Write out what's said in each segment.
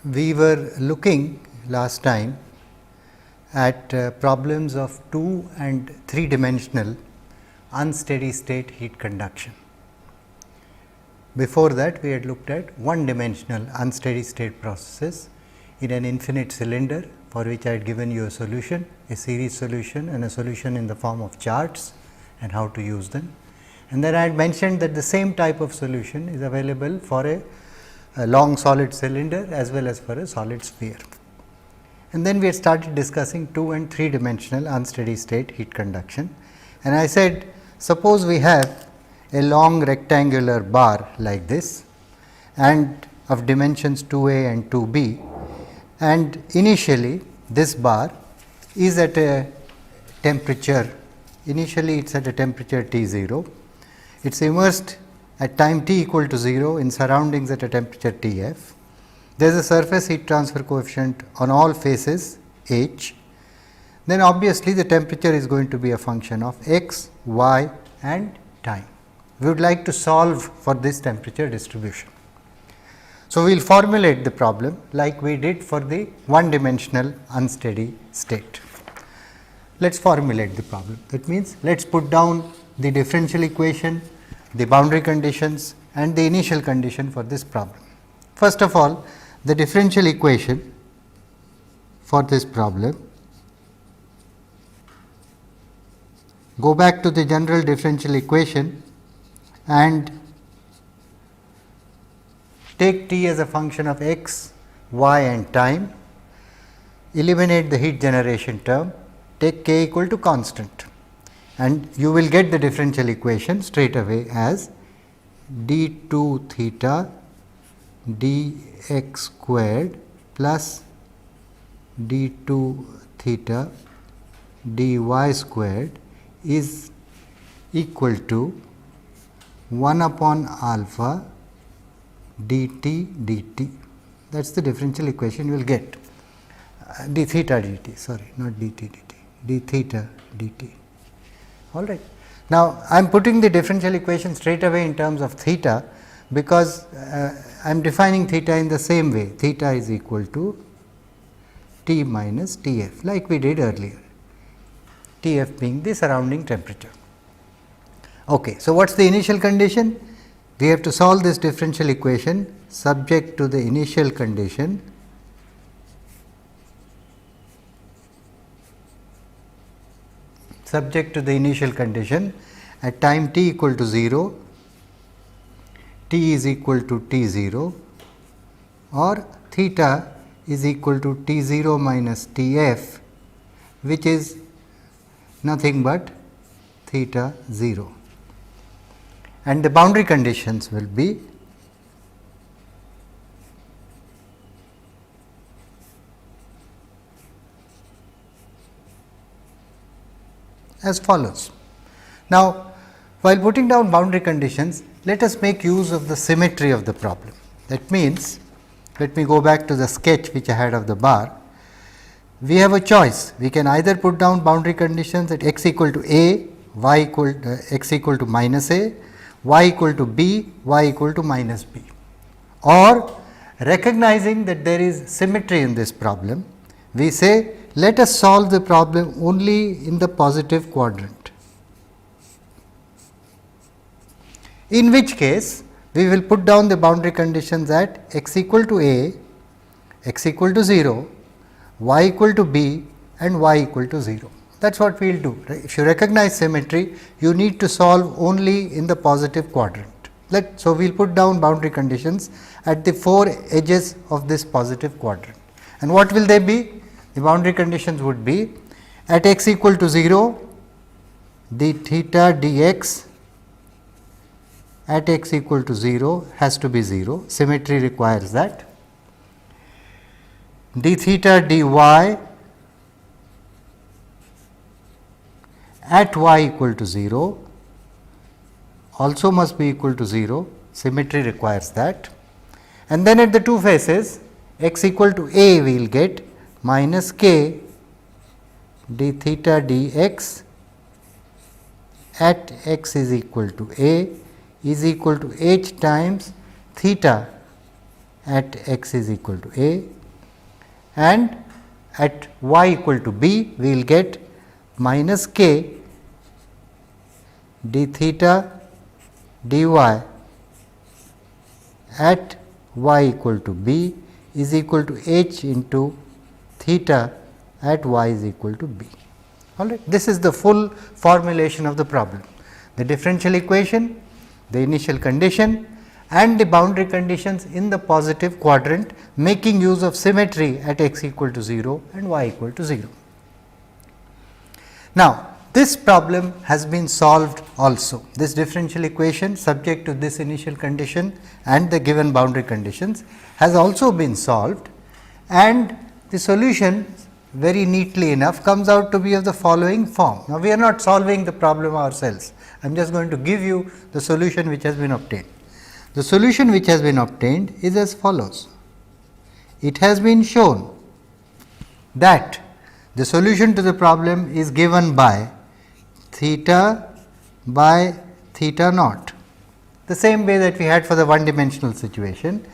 We were looking last time at problems of 2 and 3 dimensional unsteady state heat conduction. Before that, we had looked at 1 dimensional unsteady state processes in an infinite cylinder, for which I had given you a solution, a series solution and a solution in the form of charts and how to use them. And then I had mentioned that the same type of solution is available for a long solid cylinder as well as for a solid sphere. And then we had started discussing 2 and 3 dimensional unsteady state heat conduction. And I said, suppose we have a long rectangular bar like this and of dimensions 2a and 2b, and initially this bar is at a temperature, initially it is at a temperature T 0, it is immersed at time t equal to 0 in surroundings at a temperature T f. There is a surface heat transfer coefficient on all faces h. Then obviously, the temperature is going to be a function of x, y and time. We would like to solve for this temperature distribution. So, we will formulate the problem like we did for the 1 dimensional unsteady state. Let us formulate the problem. That means, let us put down the differential equation, the boundary conditions and the initial condition for this problem. First of all, the differential equation for this problem, go back to the general differential equation and take t as a function of x, y and time, eliminate the heat generation term, take k equal to constant, and you will get the differential equation straight away as d2 theta dx squared plus d2 theta dy squared is equal to 1 upon alpha dt dt. That is the differential equation you will get, d theta dt, sorry, not dt dt, d theta dt. All right. Now, I am putting the differential equation straight away in terms of theta, because I am defining theta in the same way, theta is equal to T minus T f, like we did earlier, T f being the surrounding temperature. Okay. So, what is the initial condition? We have to solve this differential equation subject to the initial condition at time t equal to 0, t is equal to T 0 or theta is equal to T 0 minus T f, which is nothing but theta 0. And the boundary conditions will be as follows. Now, while putting down boundary conditions, let us make use of the symmetry of the problem. That means, let me go back to the sketch which I had of the bar. We have a choice. We can either put down boundary conditions at x equal to a, y equal to x equal to minus a, y equal to b, y equal to minus b, or recognizing that there is symmetry in this problem, we say let us solve the problem only in the positive quadrant, in which case we will put down the boundary conditions at x equal to a, x equal to 0, y equal to b and y equal to 0. That is what we will do. Right? If you recognize symmetry, you need to solve only in the positive quadrant. So, we will put down boundary conditions at the 4 edges of this positive quadrant. And what will they be? The boundary conditions would be at x equal to 0, d theta dx at x equal to 0 has to be 0, symmetry requires that. D theta dy at y equal to 0 also must be equal to 0, symmetry requires that. And then at the two faces x equal to a we will get minus k d theta dx at x is equal to a is equal to h times theta at x is equal to a, and at y equal to b we will get minus k d theta dy at y equal to b is equal to h into theta at y is equal to b. All right. This is the full formulation of the problem. The differential equation, the initial condition and the boundary conditions in the positive quadrant, making use of symmetry at x equal to 0 and y equal to 0. Now, this problem has been solved also. This differential equation subject to this initial condition and the given boundary conditions has also been solved, and the solution very neatly enough comes out to be of the following form. Now, we are not solving the problem ourselves. I am just going to give you the solution which has been obtained. The solution which has been obtained is as follows. It has been shown that the solution to the problem is given by theta by theta naught, the same way that we had for the one dimensional situation,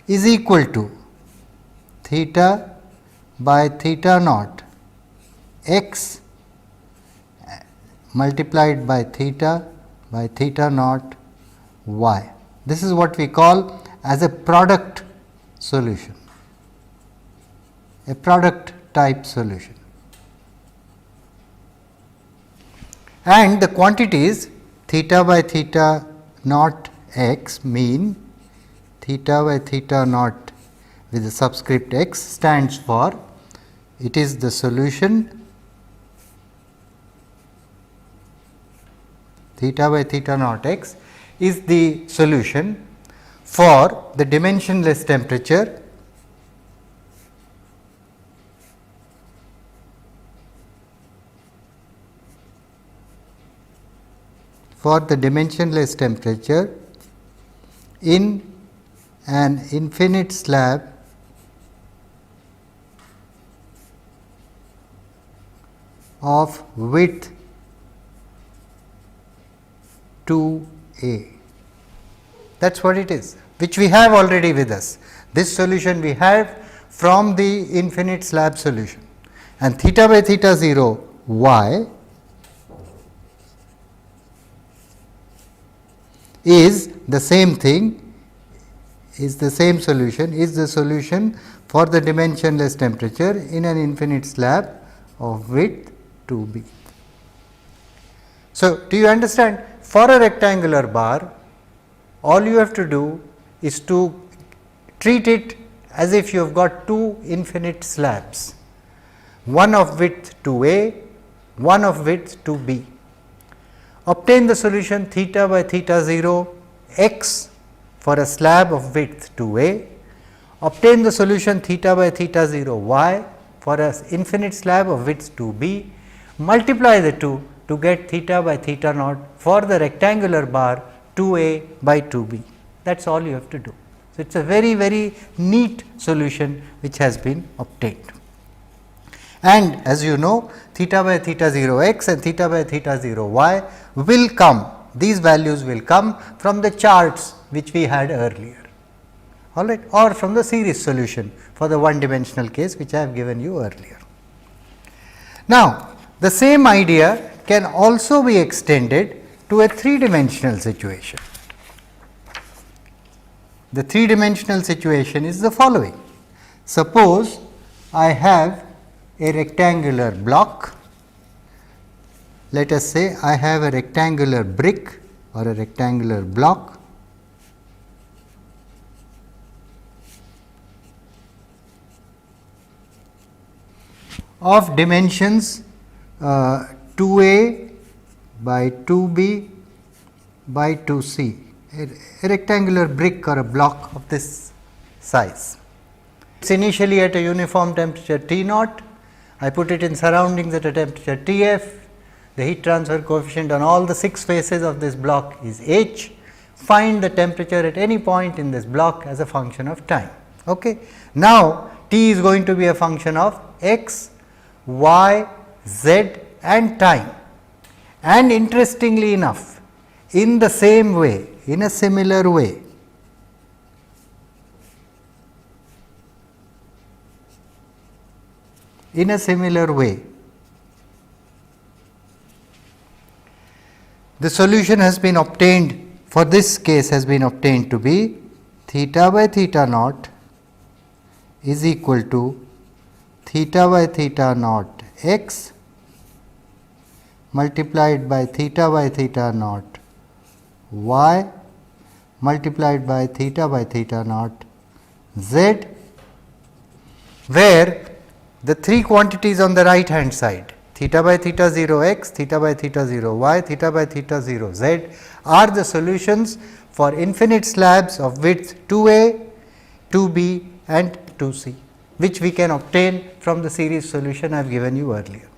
is equal to theta by theta naught x multiplied by theta naught y. This is what we call as a product solution, a product type solution. And the quantities theta by theta naught x mean theta by theta naught with the subscript x stands for, it is the solution theta by theta naught x is the solution for the dimensionless temperature in an infinite slab of width 2a. That is what it is, which we have already with us. This solution we have from the infinite slab solution, and theta by theta 0 y is the same thing, is the same solution, is the solution for the dimensionless temperature in an infinite slab of width 2b. So, do you understand? For a rectangular bar, all you have to do is to treat it as if you have got two infinite slabs, one of width 2a, one of width 2b. Obtain the solution theta by theta 0 x for a slab of width 2a, obtain the solution theta by theta 0 y for an infinite slab of width 2b, multiply the two to get theta by theta naught for the rectangular bar 2a by 2b. That is all you have to do. So, it is a very, very neat solution which has been obtained. And as you know, theta by theta 0 x and theta by theta 0 y will come, these values will come from the charts which we had earlier, all right, or from the series solution for the one dimensional case which I have given you earlier. Now, the same idea can also be extended to a three dimensional situation. The three dimensional situation is the following. Suppose I have a rectangular block, let us say I have a rectangular brick or a rectangular block of dimensions 2a by 2b by 2c, a rectangular brick or a block of this size. It is initially at a uniform temperature T naught. I put it in surroundings at a temperature T f. The heat transfer coefficient on all the 6 faces of this block is h. Find the temperature at any point in this block as a function of time. Okay. Now, T is going to be a function of x, y, z and time. And interestingly enough, in the same way, in a similar way, in a similar way, the solution has been obtained for this case has been obtained to be theta by theta naught is equal to theta by theta naught x multiplied by theta naught y multiplied by theta naught z, where the three quantities on the right hand side theta by theta 0 x, theta by theta 0 y, theta by theta 0 z are the solutions for infinite slabs of width 2a, 2b and 2c, which we can obtain from the series solution I have given you earlier.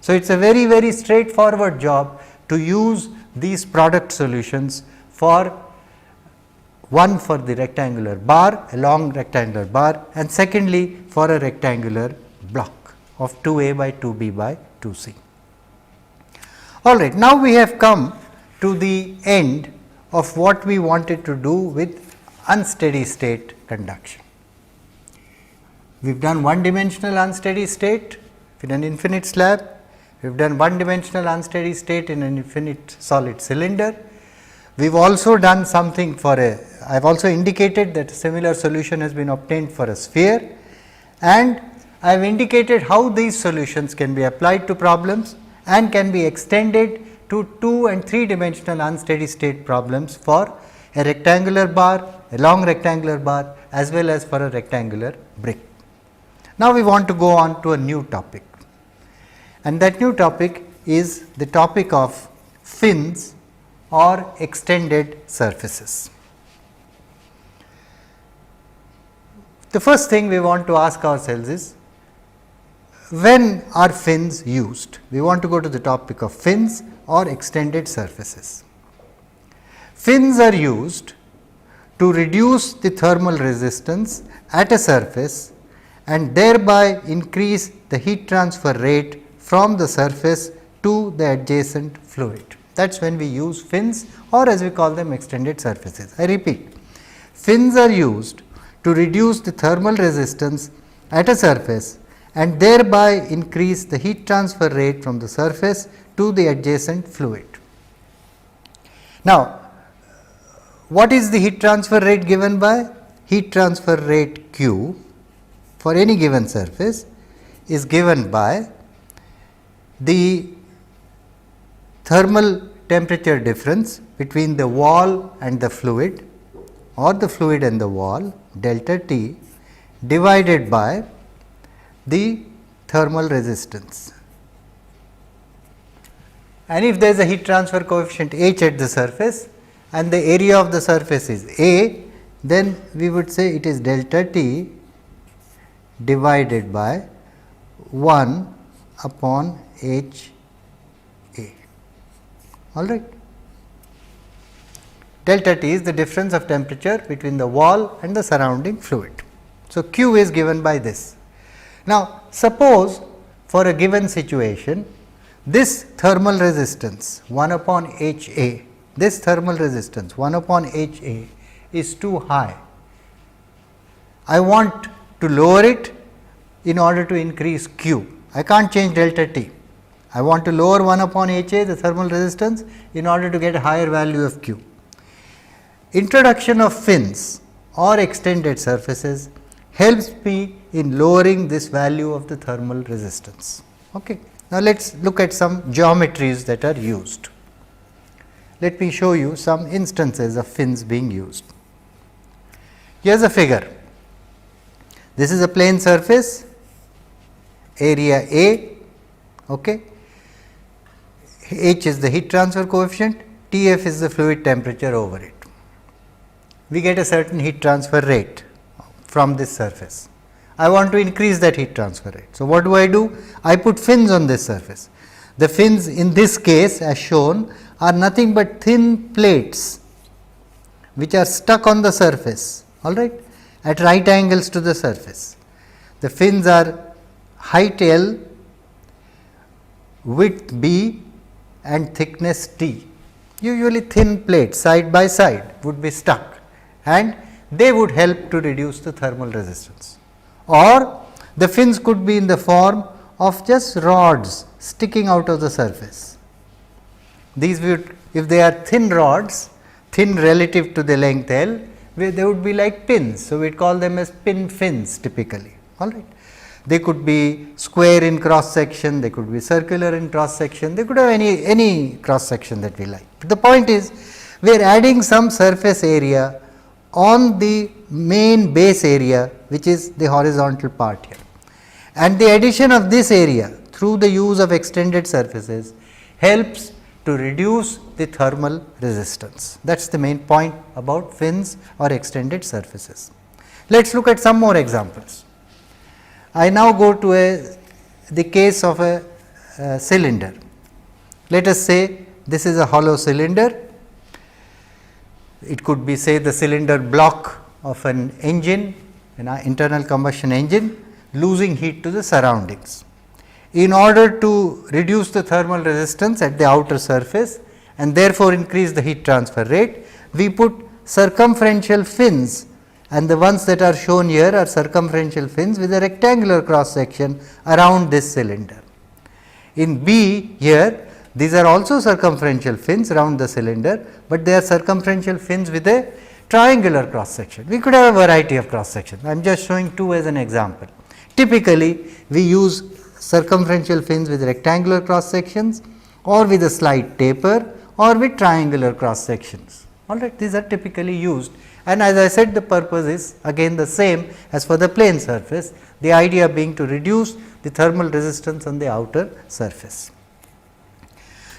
So, it is a very straightforward job to use these product solutions for one for the rectangular bar, a long rectangular bar, and secondly for a rectangular block of 2a by 2b by 2c. All right, now we have come to the end of what we wanted to do with unsteady state conduction. We have done one dimensional unsteady state in an infinite slab, we have done one dimensional unsteady state in an infinite solid cylinder. We have also done something for a, I have also indicated that a similar solution has been obtained for a sphere, and I have indicated how these solutions can be applied to problems and can be extended to 2 and 3 dimensional unsteady state problems for a rectangular bar, a long rectangular bar as well as for a rectangular brick. Now, we want to go on to a new topic, and that new topic is the topic of fins or extended surfaces. The first thing we want to ask ourselves is, when are fins used? We want to go to the topic of fins or extended surfaces. Fins are used to reduce the thermal resistance at a surface and thereby increase the heat transfer rate from the surface to the adjacent fluid. That is when we use fins, or as we call them, extended surfaces. I repeat, fins are used to reduce the thermal resistance at a surface and thereby increase the heat transfer rate from the surface to the adjacent fluid. Now, what is the heat transfer rate given by? Heat transfer rate Q for any given surface is given by the thermal temperature difference between the wall and the fluid, or the fluid and the wall, delta T, divided by the thermal resistance. And if there is a heat transfer coefficient H at the surface and the area of the surface is A, then we would say it is delta T divided by 1 upon H A. All right. Delta T is the difference of temperature between the wall and the surrounding fluid. So, Q is given by this. Now, suppose for a given situation, this thermal resistance 1 upon H A, this thermal resistance 1 upon H A is too high. I want to lower it in order to increase Q. I can't change delta T. I want to lower 1 upon H A, the thermal resistance, in order to get a higher value of Q. Introduction of fins or extended surfaces helps me in lowering this value of the thermal resistance. Okay. Now, let us look at some geometries that are used. Let me show you some instances of fins being used. Here is a figure. This is a plane surface, area A, okay. H is the heat transfer coefficient, Tf is the fluid temperature over it. We get a certain heat transfer rate from this surface. I want to increase that heat transfer rate. So, what do? I put fins on this surface. The fins in this case, as shown, are nothing but thin plates which are stuck on the surface, all right, at right angles to the surface. The fins are height L, width B and thickness T. Usually thin plates side by side would be stuck, and they would help to reduce the thermal resistance. Or the fins could be in the form of just rods sticking out of the surface. These would, if they are thin rods, thin relative to the length L, they would be like pins. So, we call them as pin fins typically, all right. They could be square in cross section, they could be circular in cross section, they could have any cross section that we like. But the point is, we are adding some surface area on the main base area, which is the horizontal part here. And the addition of this area through the use of extended surfaces helps to reduce the thermal resistance. That is the main point about fins or extended surfaces. Let us look at some more examples. I now go to the case of a cylinder. Let us say this is a hollow cylinder. It could be, say, the cylinder block of an engine, an internal combustion engine, losing heat to the surroundings. In order to reduce the thermal resistance at the outer surface and therefore increase the heat transfer rate, we put circumferential fins, and the ones that are shown here are circumferential fins with a rectangular cross section around this cylinder. In B here, these are also circumferential fins around the cylinder, but they are circumferential fins with a triangular cross section. We could have a variety of cross sections. I am just showing two as an example. Typically, we use circumferential fins with rectangular cross sections or with a slight taper or with triangular cross sections. All right, these are typically used, and as I said, the purpose is again the same as for the plane surface, the idea being to reduce the thermal resistance on the outer surface.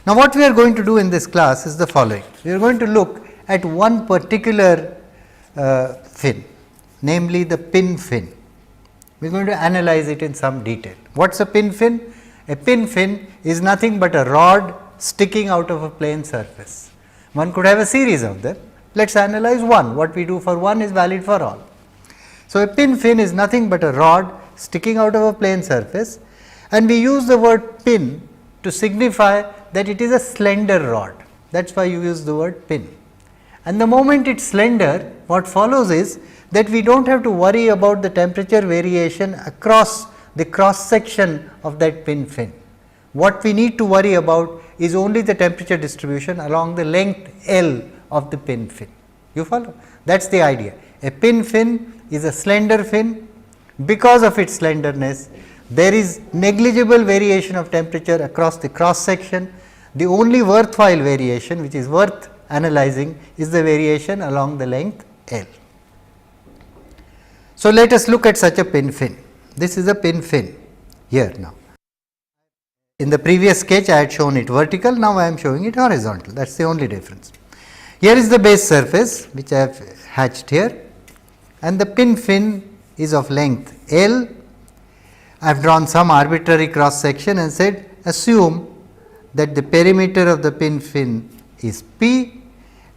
Now, what we are going to do in this class is the following. We are going to look at one particular fin, namely the pin fin. We are going to analyze it in some detail. What is a pin fin? A pin fin is nothing but a rod sticking out of a plane surface. One could have a series of them. Let us analyze one. What we do for one is valid for all. So, a pin fin is nothing but a rod sticking out of a plane surface, and we use the word pin to signify that it is a slender rod. That is why you use the word pin. And the moment it is slender, what follows is that we do not have to worry about the temperature variation across the cross section of that pin fin. What we need to worry about is only the temperature distribution along the length L of the pin fin. You follow? That is the idea. A pin fin is a slender fin. Because of its slenderness, there is negligible variation of temperature across the cross section. The only worthwhile variation, which is worth analyzing, is the variation along the length L. So, let us look at such a pin fin. This is a pin fin here now. In the previous sketch, I had shown it vertical, now I am showing it horizontal, that is the only difference. Here is the base surface, which I have hatched here, and the pin fin is of length L. I have drawn some arbitrary cross section and said, assume that the perimeter of the pin fin is P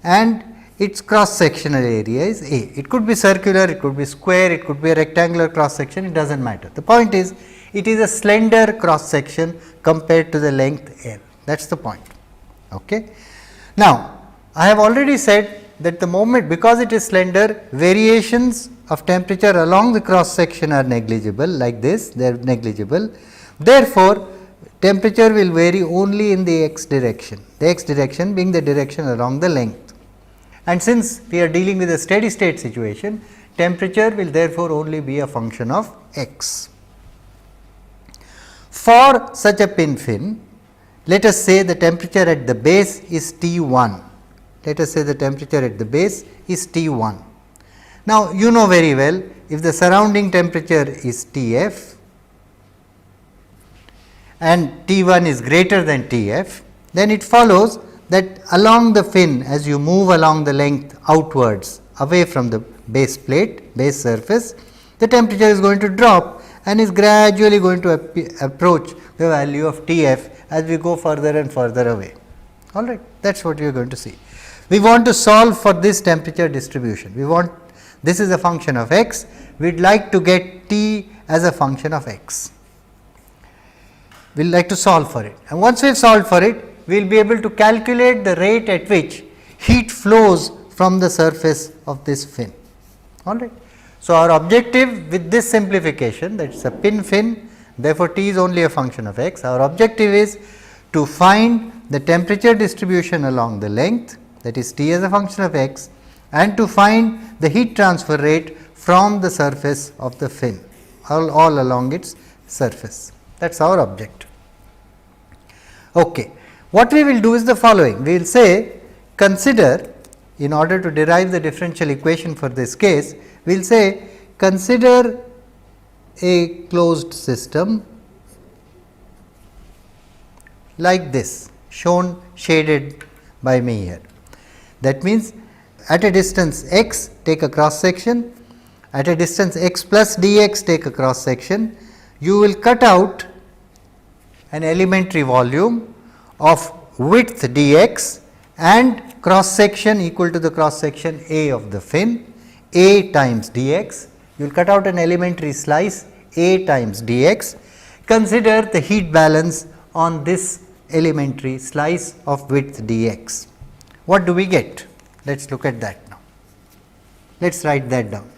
and its cross sectional area is A. It could be circular, it could be square, it could be a rectangular cross section, it does not matter. The point is, it is a slender cross section compared to the length L, that is the point. Okay. Now, I have already said that the moment, because it is slender, variations of temperature along the cross section are negligible, like this, they are negligible. Therefore, temperature will vary only in the x direction, the x direction being the direction along the length. And since we are dealing with a steady state situation, temperature will therefore only be a function of x. For such a pin fin, let us say the temperature at the base is T1. Let us say the temperature at the base is T1. Now, you know very well, if the surrounding temperature is Tf and T1 is greater than Tf, then it follows that along the fin, as you move along the length outwards away from the base plate, base surface, the temperature is going to drop and is gradually going to approach the value of Tf as we go further and further away. All right, that is what you are going to see. We want to solve for this temperature distribution. We want, this is a function of x, we would like to get T as a function of x. We will like to solve for it, and once we have solved for it, we will be able to calculate the rate at which heat flows from the surface of this fin. All right. So, our objective with this simplification, that is a pin fin, Therefore, T is only a function of x. Our objective is to find the temperature distribution along the length, that is T as a function of x, and to find the heat transfer rate from the surface of the fin all along its surface. That is our objective. Okay. What we will do is the following. We will say, consider, in order to derive the differential equation for this case, we will say consider a closed system like this, shown shaded by me here. That means, at a distance x, take a cross section, at a distance x plus dx, take a cross section. You will cut out an elementary volume of width dx and cross section equal to the cross section A of the fin, A times dx. You will cut out an elementary slice A times dx. Consider the heat balance on this elementary slice of width dx. What do we get? Let us look at that now. Let us write that down.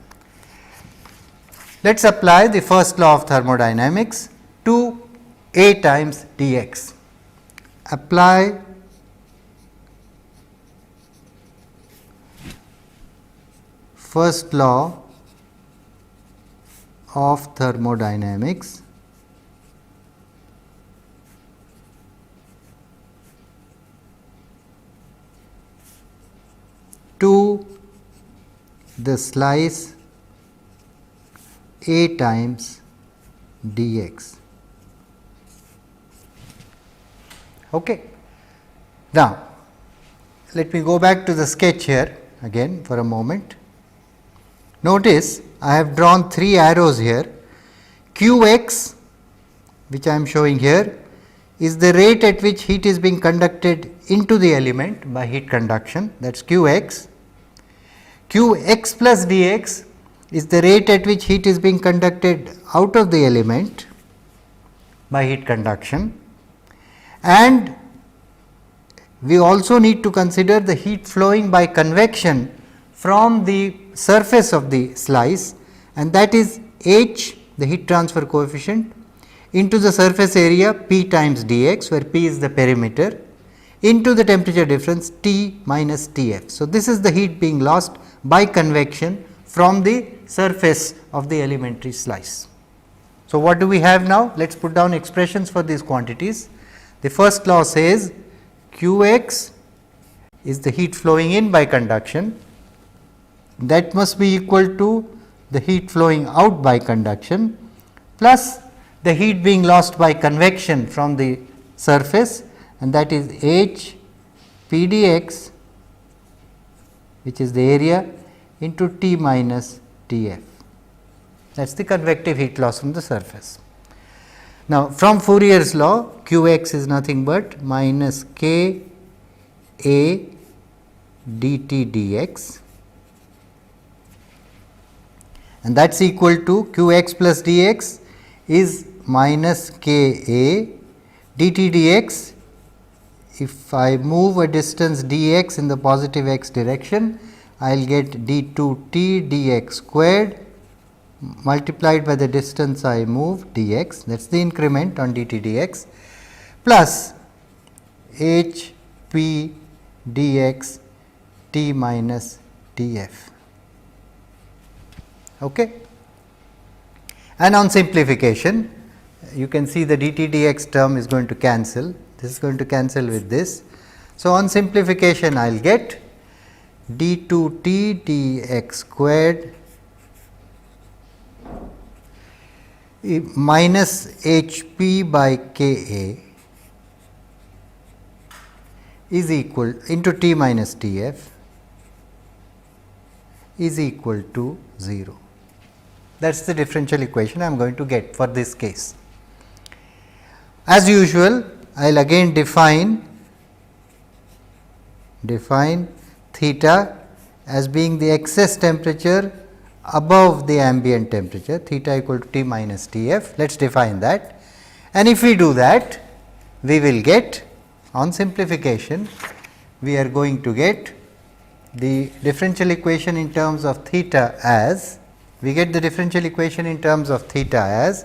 Let us apply the first law of thermodynamics to A times dx. Apply first law of thermodynamics to the slice A times dx. Okay. Now, let me go back to the sketch here again for a moment. Notice I have drawn 3 arrows here. Qx, which I am showing here, is the rate at which heat is being conducted into the element by heat conduction, that is Qx. Qx plus dx is the rate at which heat is being conducted out of the element by heat conduction, and we also need to consider the heat flowing by convection from the surface of the slice, and that is H, the heat transfer coefficient, into the surface area P times dx, where P is the perimeter, into the temperature difference T minus Tf. So, this is the heat being lost by convection from the surface of the elementary slice. So, what do we have now? Let us put down expressions for these quantities. The first law says Qx is the heat flowing in by conduction, that must be equal to the heat flowing out by conduction plus the heat being lost by convection from the surface, and that is H P dx, which is the area, into T minus Tf. That is the convective heat loss from the surface. Now, from Fourier's law, Qx is nothing but minus K A dt dx, and that is equal to Qx plus dx is minus K A dt dx. If I move a distance dx in the positive x direction, I will get d2t dx squared multiplied by the distance I move dx, that is the increment on dt dx, plus h p dx t minus tf. Okay. And on simplification, you can see the dt dx term is going to cancel, this is going to cancel with this. So, on simplification I will get d2t dx squared minus hp by ka is equal into t minus tf is equal to 0. That is the differential equation I am going to get for this case. As usual, I will again define theta as being the excess temperature above the ambient temperature, theta equal to T minus Tf. Let us define that, and if we do that, we will get, on simplification, we are going to get the differential equation in terms of theta as, we get the differential equation in terms of theta as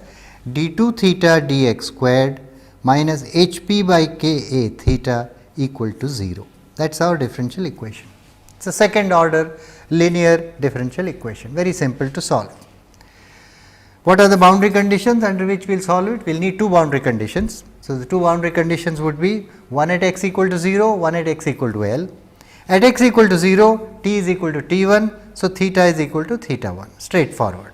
d2 theta dx squared minus hp by ka theta equal to 0. That is our differential equation. It is a second order linear differential equation, very simple to solve. What are the boundary conditions under which we will solve it? We will need two boundary conditions. So, the two boundary conditions would be one at x equal to 0, one at x equal to L. At x equal to 0, t is equal to t1. So, theta is equal to theta 1, straightforward.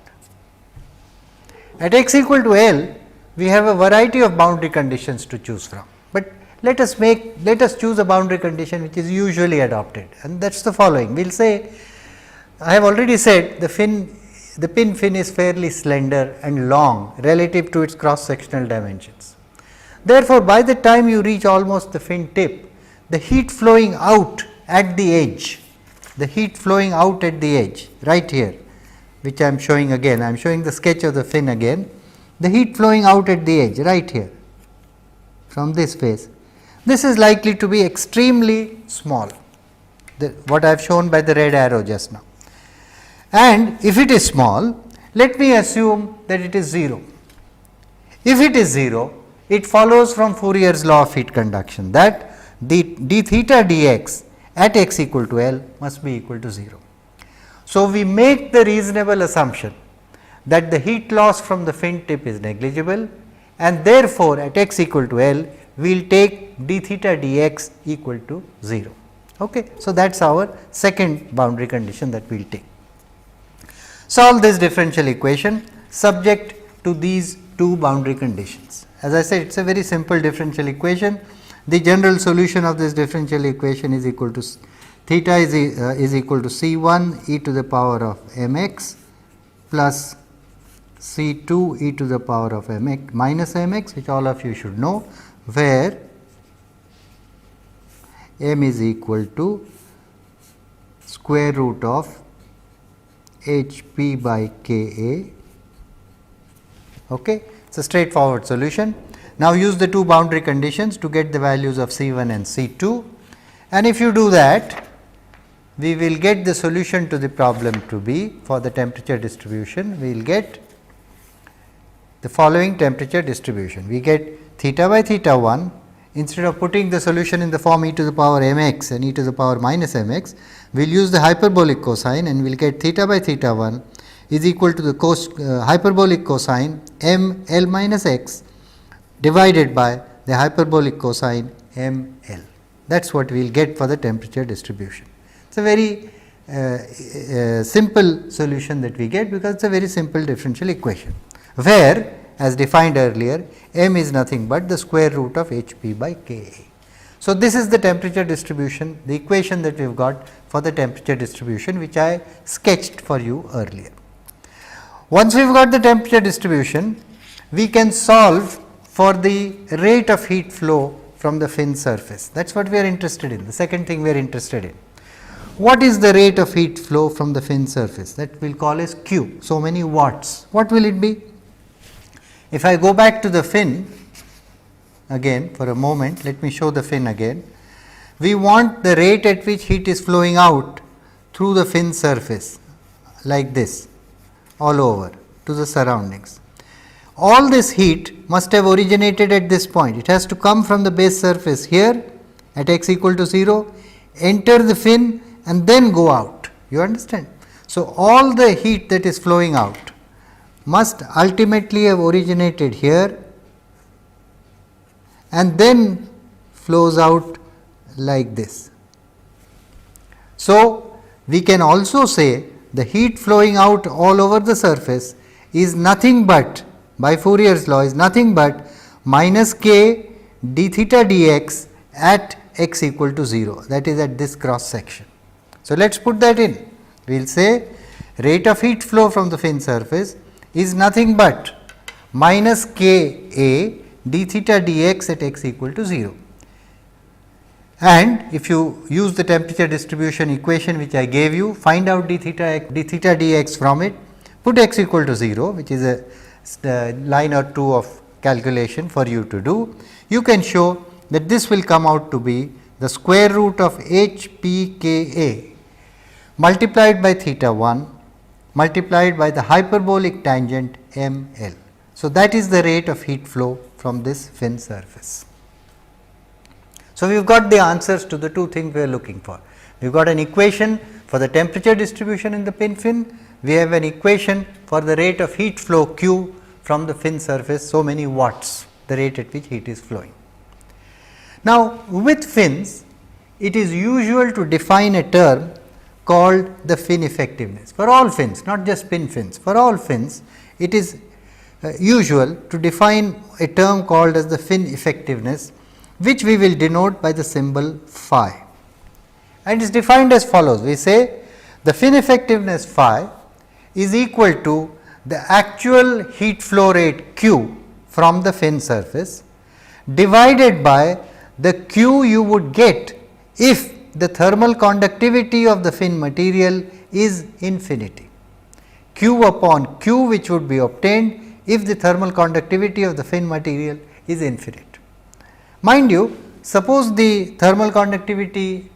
At x equal to L, we have a variety of boundary conditions to choose from, but let us choose a boundary condition which is usually adopted, and that is the following. We will say, I have already said the pin fin is fairly slender and long relative to its cross sectional dimensions. Therefore, by the time you reach almost the fin tip, the heat flowing out at the edge, right here, which I am showing again, I am showing the sketch of the fin again, the heat flowing out at the edge right here from this face, this is likely to be extremely small, what I have shown by the red arrow just now. And if it is small, let me assume that it is 0. If it is 0, it follows from Fourier's law of heat conduction that d theta dx at x equal to L must be equal to 0. So, we make the reasonable assumption that the heat loss from the fin tip is negligible, and therefore, at x equal to L we will take d theta dx equal to 0. Okay. So, that is our second boundary condition that we will take. Solve this differential equation subject to these two boundary conditions. As I said, it is a very simple differential equation. The general solution of this differential equation is equal to theta is equal to C1 e to the power of mx plus C2 e to the power of mx minus mx, which all of you should know, where m is equal to square root of h p by Ka. Okay. It is a straightforward solution. Now, use the two boundary conditions to get the values of C1 and C2, and if you do that, we will get the solution to the problem to be for the temperature distribution. We will get the following temperature distribution. We get theta by theta 1, instead of putting the solution in the form e to the power mx and e to the power minus mx, we will use the hyperbolic cosine and we will get theta by theta 1 is equal to the hyperbolic cosine m L minus x divided by the hyperbolic cosine m L. That is what we will get for the temperature distribution. It is a very simple solution that we get, because it is a very simple differential equation, where as defined earlier m is nothing but the square root of h p by Ka. So, this is the temperature distribution, the equation that we have got for the temperature distribution, which I sketched for you earlier. Once we have got the temperature distribution, we can solve for the rate of heat flow from the fin surface. That is what we are interested in, the second thing we are interested in. What is the rate of heat flow from the fin surface? That we will call as Q, so many watts. What will it be? If I go back to the fin again for a moment, let me show the fin again. We want the rate at which heat is flowing out through the fin surface like this, all over to the surroundings. All this heat must have originated at this point. It has to come from the base surface here at x equal to 0, enter the fin and then go out. You understand? So, all the heat that is flowing out must ultimately have originated here and then flows out like this. So, we can also say the heat flowing out all over the surface is nothing but, by Fourier's law, is nothing but minus k d theta dx at x equal to 0, that is at this cross section. So, let us put that in. We will say rate of heat flow from the fin surface is nothing but minus k a d theta dx at x equal to 0. And if you use the temperature distribution equation which I gave you, find out d theta dx from it, put x equal to 0, which is a line or two of calculation for you to do. You can show that this will come out to be the square root of h p k a multiplied by theta 1 multiplied by the hyperbolic tangent m L. So, that is the rate of heat flow from this fin surface. So, we have got the answers to the two things we are looking for. We have got an equation for the temperature distribution in the pin fin, we have an equation for the rate of heat flow Q from the fin surface, so many watts, the rate at which heat is flowing. Now, with fins, it is usual to define a term called the fin effectiveness. For all fins, not just pin fins, for all fins, it is usual to define a term called as the fin effectiveness, which we will denote by the symbol phi. And it is defined as follows. We say the fin effectiveness phi is equal to the actual heat flow rate Q from the fin surface divided by the Q you would get if the thermal conductivity of the fin material is infinity. Q upon Q which would be obtained if the thermal conductivity of the fin material is infinite. Mind you, suppose the thermal conductivity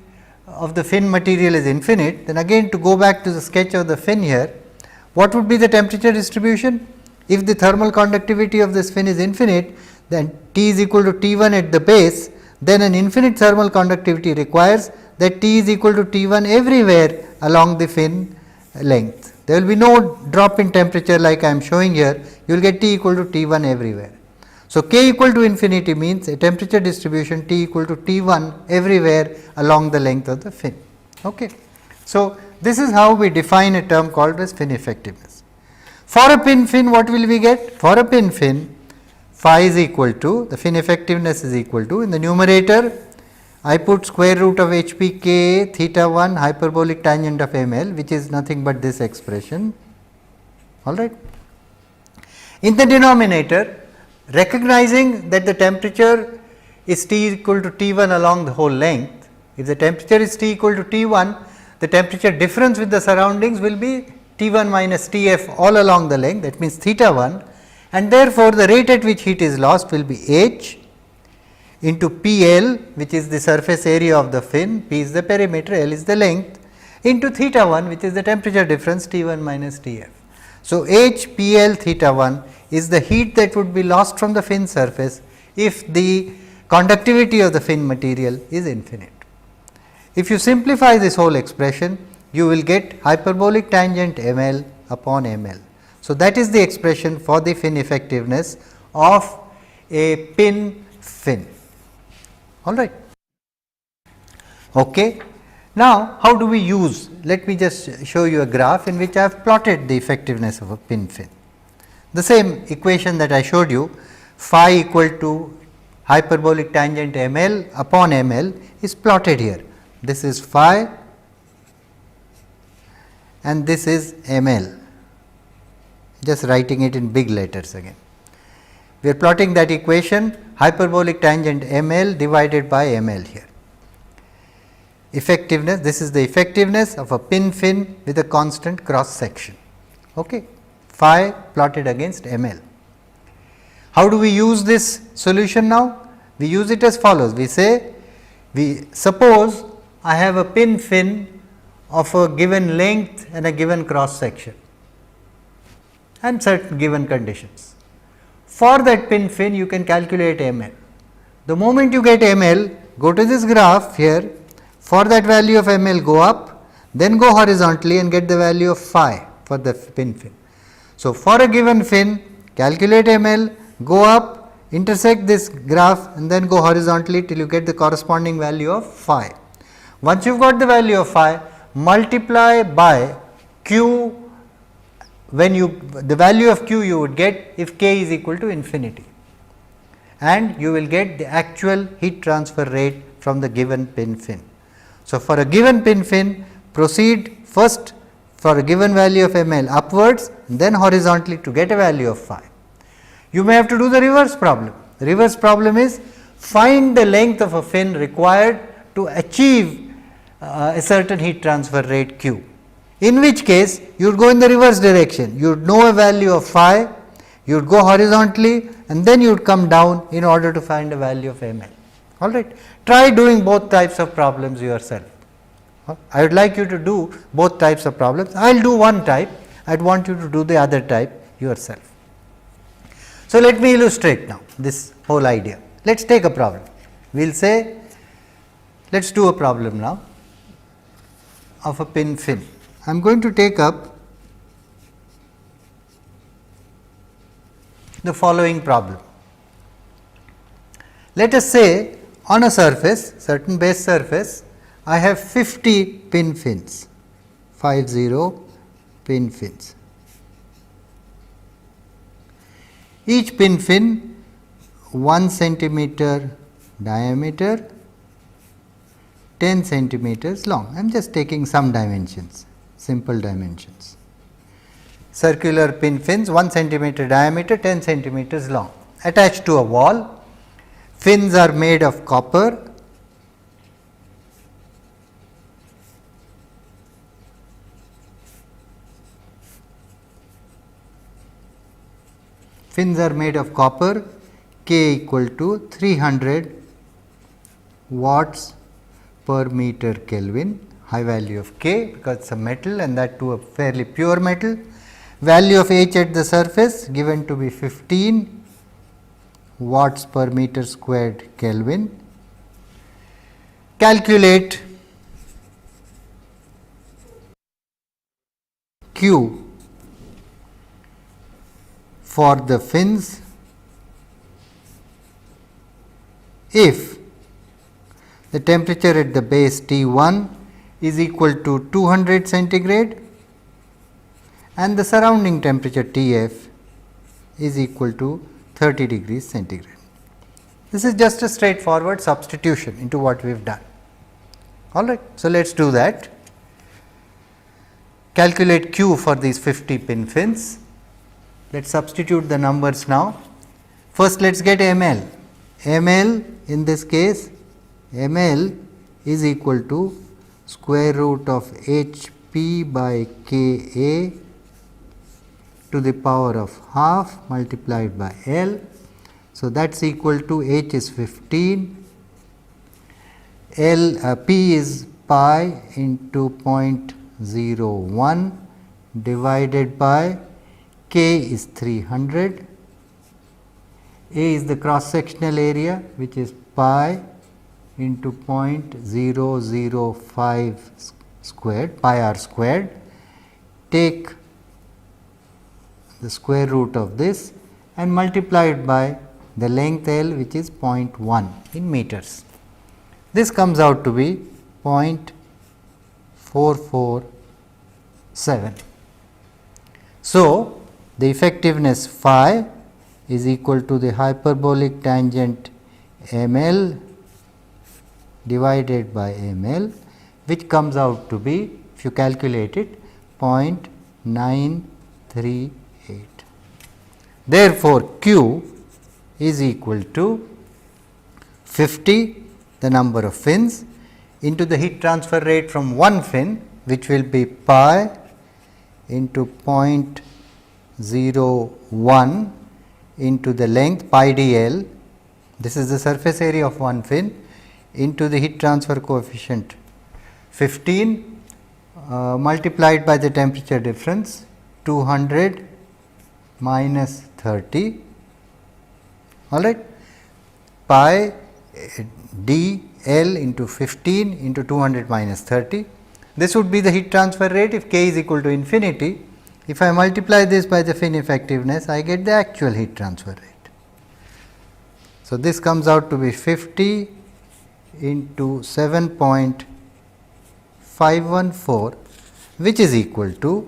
of the fin material is infinite, then again to go back to the sketch of the fin here, what would be the temperature distribution? If the thermal conductivity of this fin is infinite, then T is equal to T1 at the base, then an infinite thermal conductivity requires that T is equal to T1 everywhere along the fin length. There will be no drop in temperature like I am showing here, you will get T equal to T1 everywhere. So, K equal to infinity means a temperature distribution T equal to T1 everywhere along the length of the fin. Okay. So, this is how we define a term called as fin effectiveness. For a pin fin, what will we get? For a pin fin, phi is equal to, the fin effectiveness is equal to, in the numerator I put square root of HPK theta 1 hyperbolic tangent of ml, which is nothing but this expression, all right. In the denominator, recognizing that the temperature is T equal to T1 along the whole length, if the temperature is T equal to T1, the temperature difference with the surroundings will be T1 minus Tf all along the length, that means theta 1, and therefore, the rate at which heat is lost will be H into PL, which is the surface area of the fin, P is the perimeter, L is the length, into theta 1, which is the temperature difference T1 minus Tf. So, H PL theta 1 is the heat that would be lost from the fin surface if the conductivity of the fin material is infinite. If you simplify this whole expression, you will get hyperbolic tangent ml upon ml. So, that is the expression for the fin effectiveness of a pin fin. All right. Okay. Now, how do we use? Let me just show you a graph in which I have plotted the effectiveness of a pin fin. The same equation that I showed you, phi equal to hyperbolic tangent ml upon ml is plotted here. This is phi and this is ml, just writing it in big letters again. We are plotting that equation, hyperbolic tangent ml divided by ml here. Effectiveness, this is the effectiveness of a pin fin with a constant cross section. Okay. Phi plotted against ml. How do we use this solution now? We use it as follows. We say, we suppose I have a pin fin of a given length and a given cross section and certain given conditions. For that pin fin, you can calculate ml. The moment you get ml, go to this graph here, for that value of ml go up, then go horizontally and get the value of phi for the pin fin. So, for a given fin, calculate ml, go up, intersect this graph and then go horizontally till you get the corresponding value of phi. Once you have got the value of phi, multiply by q, when you, the value of q you would get if k is equal to infinity, and you will get the actual heat transfer rate from the given pin fin. So, for a given pin fin, proceed first for a given value of ml upwards, then horizontally to get a value of phi. You may have to do the reverse problem. The reverse problem is find the length of a fin required to achieve a certain heat transfer rate q. In which case, you would go in the reverse direction. You would know a value of phi, you would go horizontally and then you would come down in order to find a value of ml. All right. Try doing both types of problems yourself. I would like you to do both types of problems. I will do one type, I would want you to do the other type yourself. So, let me illustrate now this whole idea. Let us take a problem. We will say, let us do a problem now of a pin fin. I am going to take up the following problem. Let us say on a surface, certain base surface, I have 50 pin fins, 50 pin fins. Each pin fin 1 centimeter diameter, 10 centimeters long. I am just taking some dimensions, simple dimensions. Circular pin fins 1 centimeter diameter, 10 centimeters long, attached to a wall. Fins are made of copper. Fins are made of copper, K equal to 300 watts per meter Kelvin, high value of K because it is a metal and that too a fairly pure metal. Value of H at the surface given to be 15 watts per meter squared Kelvin. Calculate Q for the fins if the temperature at the base T1 is equal to 200 centigrade and the surrounding temperature Tf is equal to 30 degrees centigrade. This is just a straightforward substitution into what we have done. Alright. So, let us do that. Calculate Q for these 50 pin fins. Let us substitute the numbers now. First, let us get ml. ml in this case, ml is equal to square root of Hp by Ka to the power of half multiplied by L. So, that is equal to H is 15, P is pi into 0.01 divided by K is 300, A is the cross sectional area which is pi into 0.005 squared, pi r squared. Take the square root of this and multiply it by the length L which is 0.1 in meters. This comes out to be 0.447. So, the effectiveness phi is equal to the hyperbolic tangent ml divided by ml, which comes out to be, if you calculate it, 0.938. Therefore, Q is equal to 50, the number of fins, into the heat transfer rate from one fin, which will be pi into 0.01 into the length pi dl. This is the surface area of one fin, into the heat transfer coefficient 15 multiplied by the temperature difference 200 minus 30, all right, pi d L into 15 into 200 minus 30. This would be the heat transfer rate if K is equal to infinity. If I multiply this by the fin effectiveness, I get the actual heat transfer rate. So, this comes out to be 50 into 7.514, which is equal to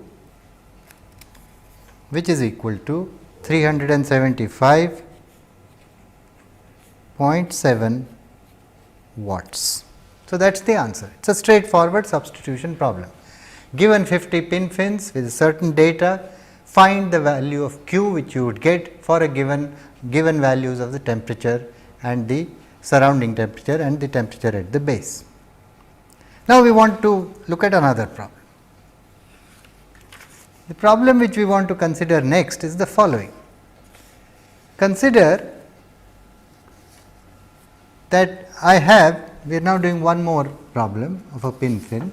375.7 watts. So, that is the answer. It is a straightforward substitution problem. Given 50 pin fins with certain data, find the value of Q which you would get for a given values of the temperature and the surrounding temperature and the temperature at the base. Now, we want to look at another problem. The problem which we want to consider next is the following. Consider that we are now doing one more problem of a pin fin.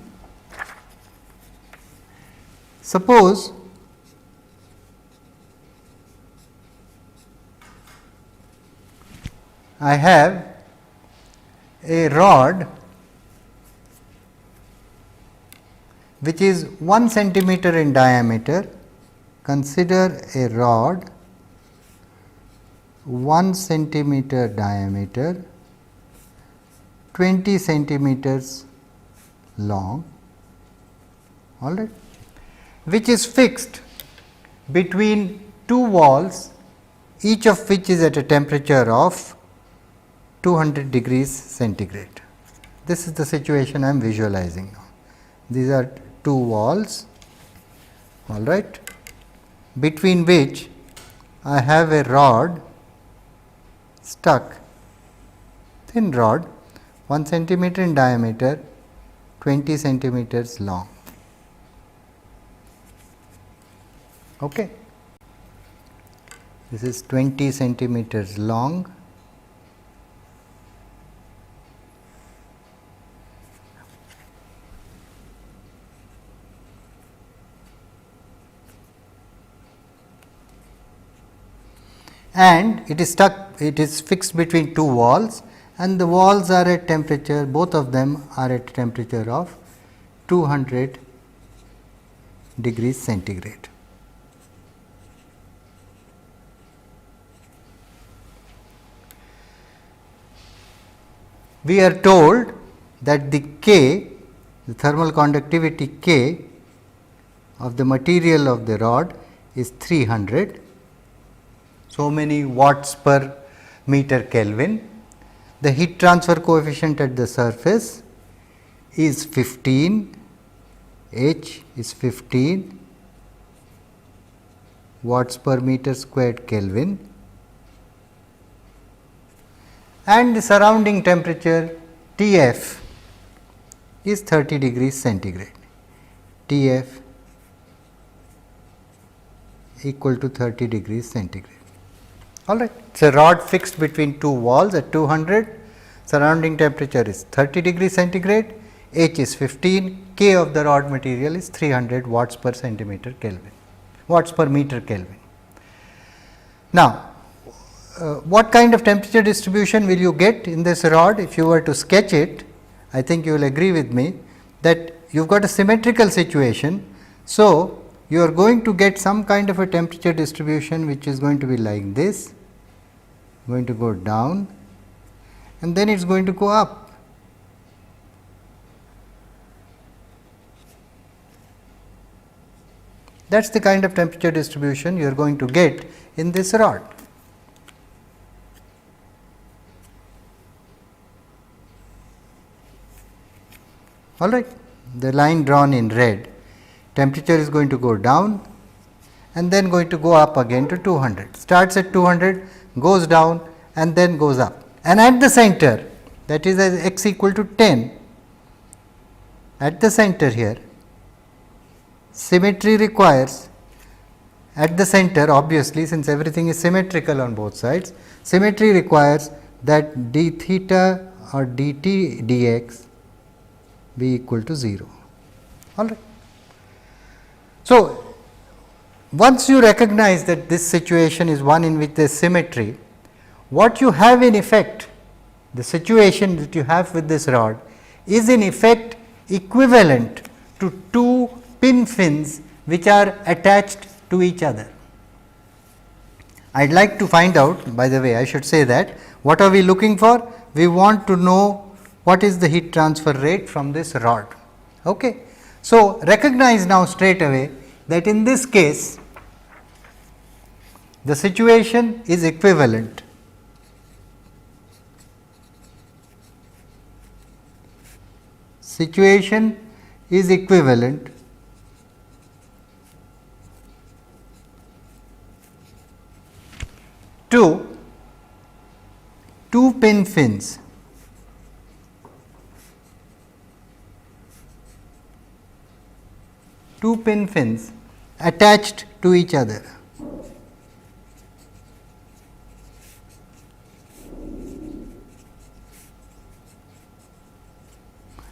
Suppose I have a rod which is 1 centimeter in diameter. Consider a rod 1 centimeter diameter, 20 centimeters long, all right, which is fixed between two walls, each of which is at a temperature of 200 degrees centigrade. This is the situation I am visualizing now. These are two walls, all right, between which I have a rod stuck, thin rod, 1 centimeter in diameter, 20 centimeters long. Okay. This is 20 centimeters long. And it is stuck, it is fixed between two walls, and the walls are at temperature, both of them are at temperature of 200 degrees centigrade. We are told that the K, the thermal conductivity K of the material of the rod is 300, so many watts per meter Kelvin. The heat transfer coefficient at the surface is 15, H is 15 watts per meter squared Kelvin, and the surrounding temperature T f is 30 degrees centigrade. T f equal to 30 degrees centigrade. All right. It is a rod fixed between two walls at 200, surrounding temperature is 30 degrees centigrade, H is 15, K of the rod material is 300 watts per centimeter Kelvin, watts per meter Kelvin. Now, what kind of temperature distribution will you get in this rod? If you were to sketch it, I think you will agree with me that you have got a symmetrical situation. So, you are going to get some kind of a temperature distribution which is going to be like this, going to go down, and then it is going to go up. That is the kind of temperature distribution you are going to get in this rod. All right. The line drawn in red, temperature is going to go down and then going to go up again to 200. Starts at 200, goes down and then goes up. And at the center, that is as x equal to 10, at the center here, symmetry requires, at the center obviously, since everything is symmetrical on both sides, symmetry requires that d theta or dt dx be equal to 0. All right. So, once you recognize that this situation is one in which there is symmetry, what you have in effect, the situation that you have with this rod is in effect equivalent to two pin fins which are attached to each other. I would like to find out, by the way I should say that, what are we looking for? We want to know what is the heat transfer rate from this rod. Okay. So, recognize now straight away that in this case the situation is equivalent. Situation is equivalent to two pin fins attached to each other.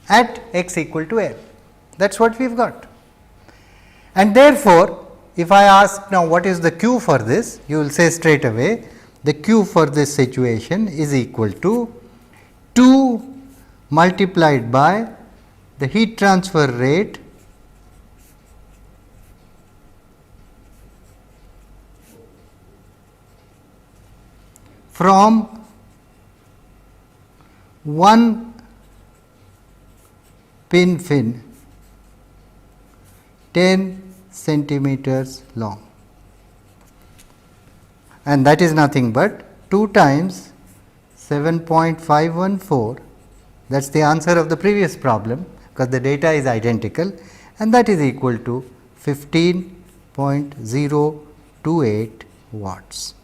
At x equal to L. That is what we have got. And therefore, if I ask now what is the Q for this, you will say straight away the Q for this situation is equal to 2 multiplied by the heat transfer rate from one pin fin 10 centimeters long, and that is nothing but 2 times 7.514, that is the answer of the previous problem because the data is identical, and that is equal to 15.028 watts.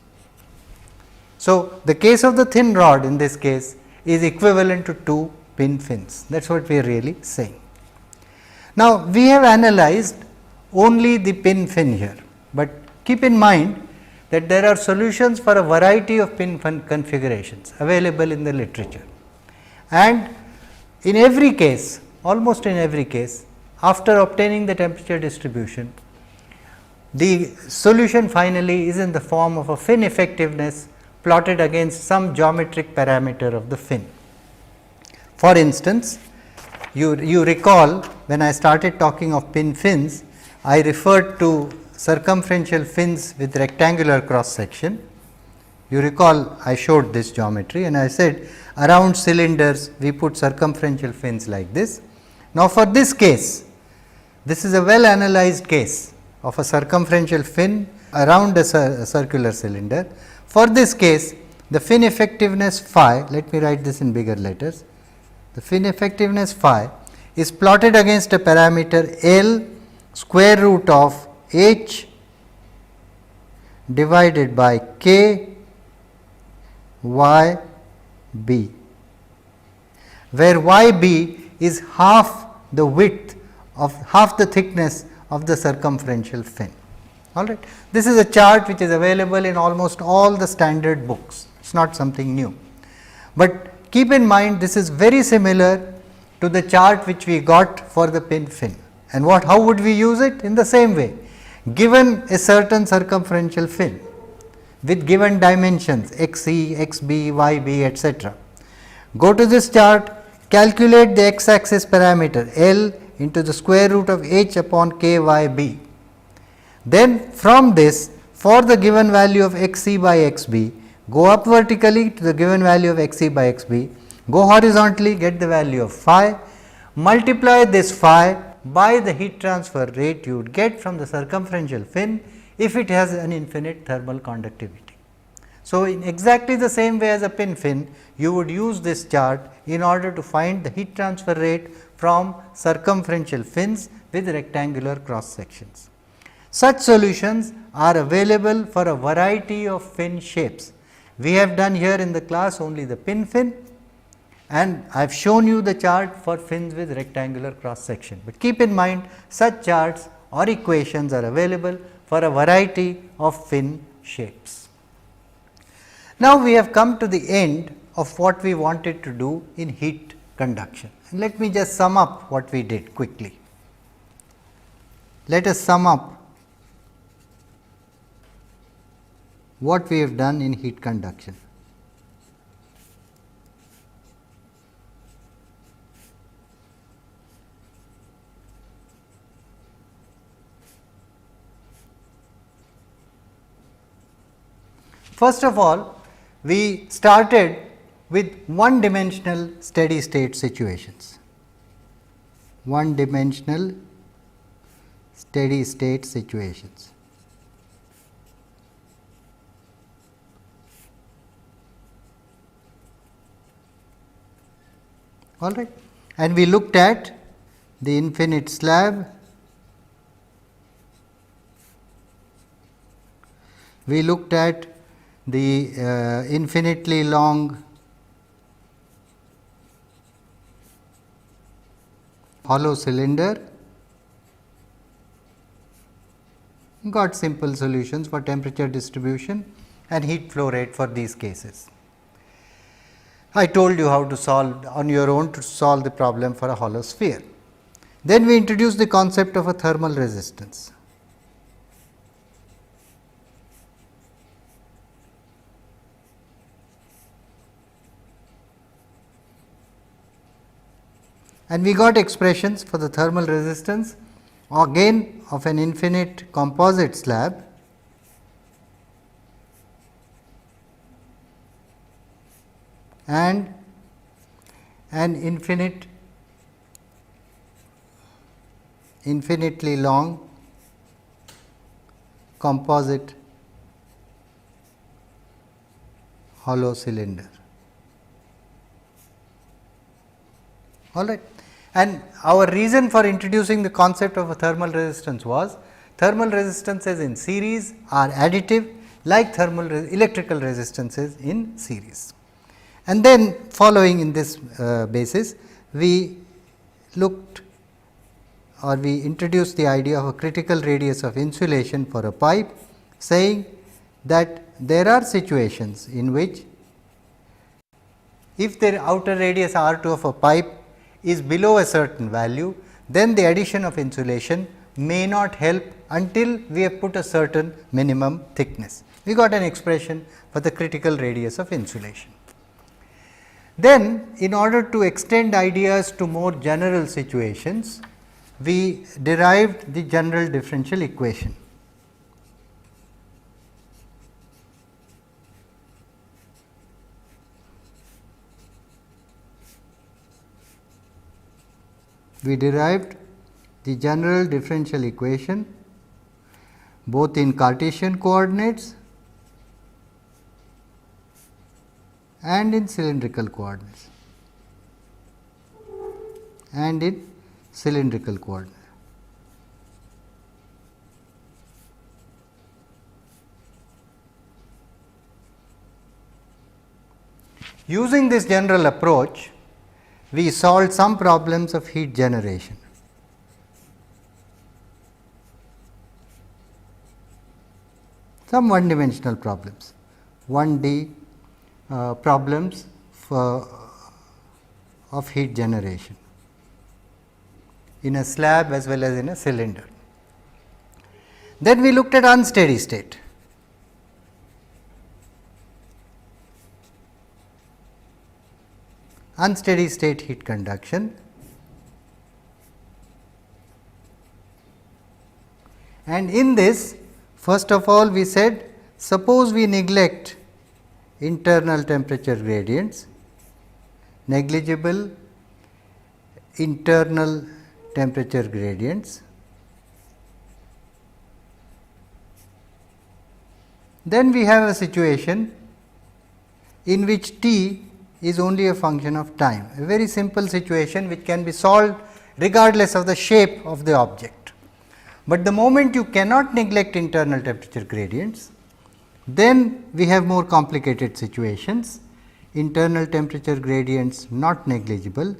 So, the case of the thin rod in this case is equivalent to 2 pin fins, that is what we are really saying. Now, we have analyzed only the pin fin here, but keep in mind that there are solutions for a variety of pin fin configurations available in the literature, and in every case, almost in every case, after obtaining the temperature distribution, the solution finally is in the form of a fin effectiveness plotted against some geometric parameter of the fin. For instance, you recall when I started talking of pin fins, I referred to circumferential fins with rectangular cross section. You recall I showed this geometry and I said around cylinders we put circumferential fins like this. Now, for this case, this is a well analyzed case of a circumferential fin around a circular cylinder. For this case, the fin effectiveness phi, let me write this in bigger letters, the fin effectiveness phi is plotted against a parameter L square root of h divided by k y b, where y b is half the width of half the thickness of the circumferential fin. All right. This is a chart which is available in almost all the standard books, it is not something new, but keep in mind this is very similar to the chart which we got for the pin fin. And how would we use it? In the same way, given a certain circumferential fin with given dimensions xe, xb, yb, etc. Go to this chart, calculate the x axis parameter L into the square root of h upon k y b. Then from this, for the given value of xc by xb, go up vertically to the given value of xc by xb, go horizontally, get the value of phi, multiply this phi by the heat transfer rate you would get from the circumferential fin if it has an infinite thermal conductivity. So, in exactly the same way as a pin fin, you would use this chart in order to find the heat transfer rate from circumferential fins with rectangular cross sections. Such solutions are available for a variety of fin shapes. We have done here in the class only the pin fin, and I have shown you the chart for fins with rectangular cross section, but keep in mind such charts or equations are available for a variety of fin shapes. Now, we have come to the end of what we wanted to do in heat conduction. And let me just sum up what we did quickly. Let us sum up what we have done in heat conduction. First of all, we started with one dimensional steady state situations, one dimensional steady state situations. All right, and we looked at the infinite slab, we looked at the infinitely long hollow cylinder, got simple solutions for temperature distribution and heat flow rate for these cases. I told you how to solve on your own to solve the problem for a hollow sphere. Then we introduced the concept of a thermal resistance. and we got expressions for the thermal resistance again of an infinite composite slab and an infinitely long composite hollow cylinder. All right. And our reason for introducing the concept of a thermal resistance was thermal resistances in series are additive like electrical resistances in series. And then following in this basis, we looked or we introduced the idea of a critical radius of insulation for a pipe, saying that there are situations in which if the outer radius R 2 of a pipe is below a certain value, then the addition of insulation may not help until we have put a certain minimum thickness. We got an expression for the critical radius of insulation. Then, in order to extend ideas to more general situations, we derived the general differential equation. We derived the general differential equation both in Cartesian coordinates and in cylindrical coordinates Using this general approach, we solved some problems of heat generation. Some one dimensional problems, 1D problems of heat generation in a slab as well as in a cylinder. Then we looked at unsteady state. Unsteady state heat conduction, and in this, first of all we said, suppose we neglect internal temperature gradients, negligible internal temperature gradients, then we have a situation in which T is only a function of time, a very simple situation which can be solved regardless of the shape of the object. But the moment you cannot neglect internal temperature gradients, then we have more complicated situations, internal temperature gradients not negligible,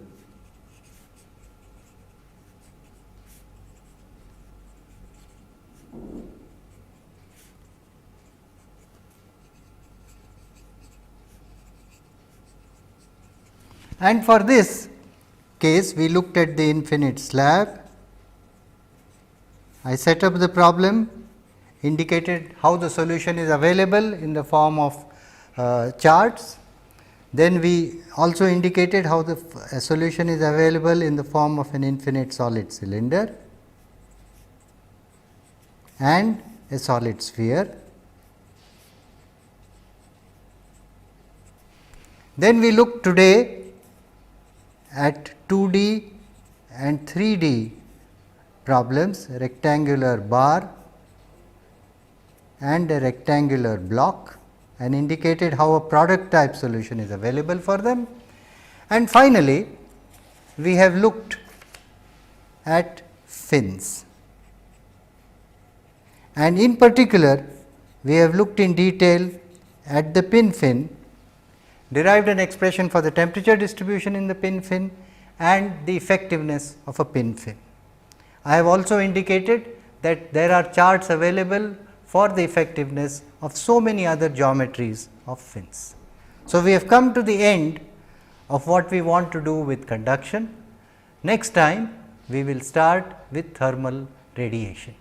and for this case we looked at the infinite slab. I set up the problem, indicated how the solution is available in the form of charts. Then we also indicated how the solution is available in the form of an infinite solid cylinder and a solid sphere. Then we look today at 2D and 3D problems, rectangular bar and a rectangular block, and indicated how a product type solution is available for them. And finally, we have looked at fins, and in particular we have looked in detail at the pin fin, derived an expression for the temperature distribution in the pin fin and the effectiveness of a pin fin. I have also indicated that there are charts available for the effectiveness of so many other geometries of fins. So, we have come to the end of what we want to do with conduction. Next time we will start with thermal radiation.